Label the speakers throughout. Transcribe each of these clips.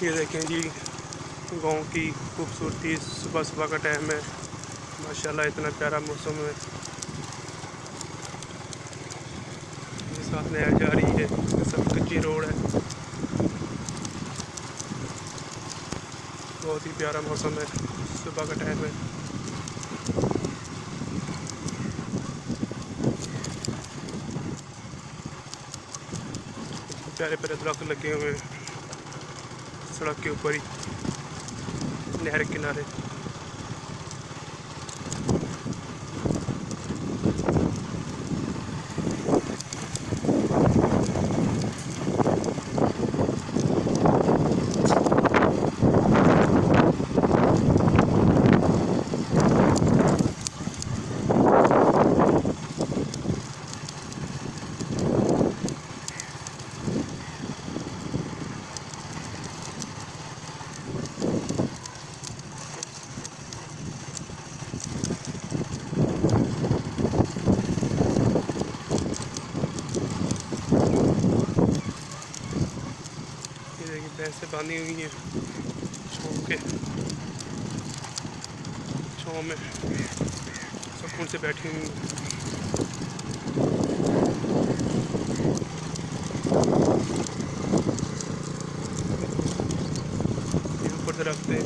Speaker 1: ये देखें जी गांव की खूबसूरती। सुबह सुबह का टाइम है, माशाल्लाह इतना प्यारा मौसम है। ये साथ नहर जा रही है, सब कच्ची रोड है। बहुत ही प्यारा मौसम है, सुबह का टाइम है। प्यारे प्यारे दरख्त लगे हुए हैं सड़क के ऊपर ही, नहर के किनारे। ये देखिए भैंसें बांधी हुई हैं छाँव में सुकून से बैठी हुई हैं। ये ऊपर दरख्त हैं,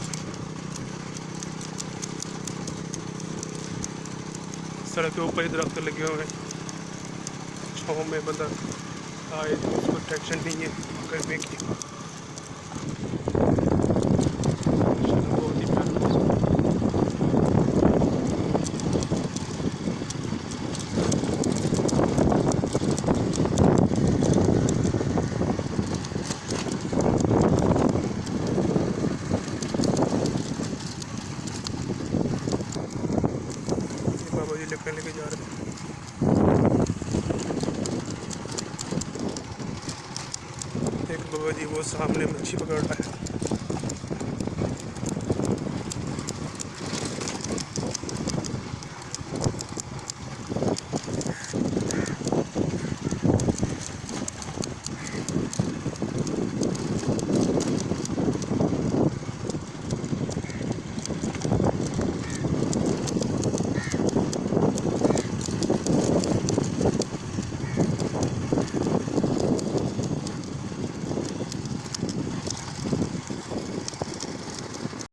Speaker 1: सड़क के ऊपर ही दरख्त लगे हुए हैं। छाँव में बंदा आए तो उसको टेंशन नहीं है गर्मी की। बहुत ही प्यारा मौसम। बाबा जी लकड़ियाँ लेके जा रहे हैं। एक बाबा जी वो सामने मच्छी पकड़ रहा है।